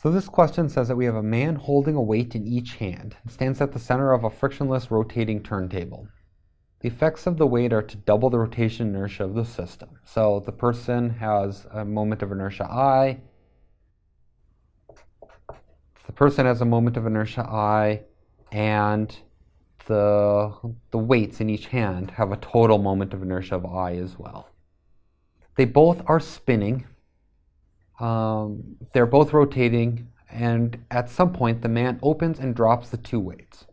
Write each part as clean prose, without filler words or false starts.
So this question says that we have a man holding a weight in each hand and stands at the center of a frictionless rotating turntable. The effects of the weight are to double the rotation inertia of the system. So the person has a moment of inertia I. The person has a moment of inertia I, and the weights in each hand have a total moment of inertia of I as well. They both are spinning. They're both rotating, and at some point the man opens and drops the two weights.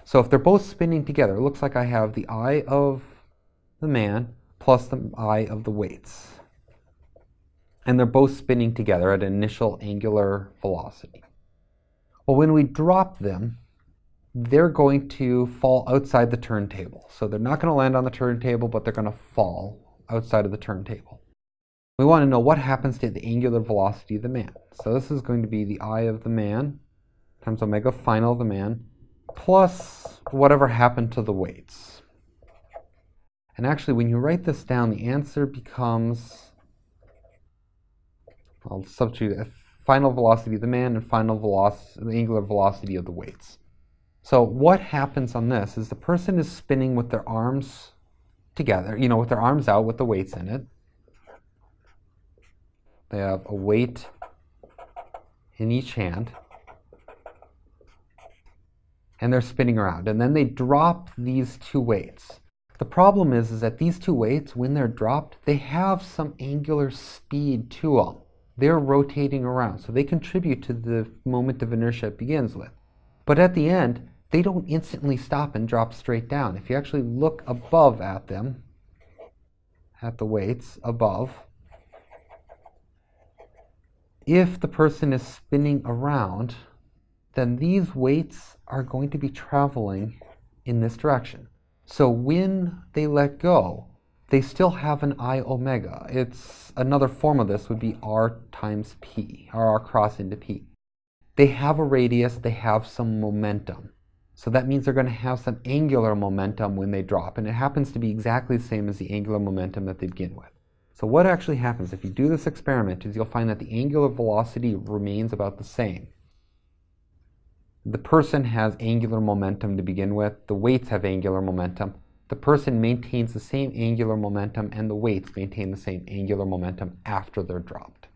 So if they're both spinning together, it looks like I have the I of the man plus the I of the weights. And they're both spinning together at initial angular velocity. Well, when we drop them, they're going to fall outside the turntable. So they're not going to land on the turntable, but they're going to fall outside of the turntable. We want to know what happens to the angular velocity of the man. So this is going to be the I of the man times omega final of the man plus whatever happened to the weights. And actually, when you write this down, the answer becomes, I'll substitute a final velocity of the man and final velocity, the angular velocity of the weights. So what happens on this is the person is spinning with their arms together, with their arms out with the weights in it. They have a weight in each hand, and they're spinning around. And then they drop these two weights. The problem is that these two weights, when they're dropped, they have some angular speed to them. They're rotating around, so they contribute to the moment of inertia it begins with. But at the end, they don't instantly stop and drop straight down. If you actually look above at them, at the weights above, if the person is spinning around, then these weights are going to be traveling in this direction. So when they let go, they still have an I omega. It's another form of this would be R times P, or R cross into P. They have a radius, they have some momentum. So that means they're going to have some angular momentum when they drop, and it happens to be exactly the same as the angular momentum that they begin with. So what actually happens if you do this experiment is you'll find that the angular velocity remains about the same. The person has angular momentum to begin with, the weights have angular momentum. The person maintains the same angular momentum, and the weights maintain the same angular momentum after they're dropped.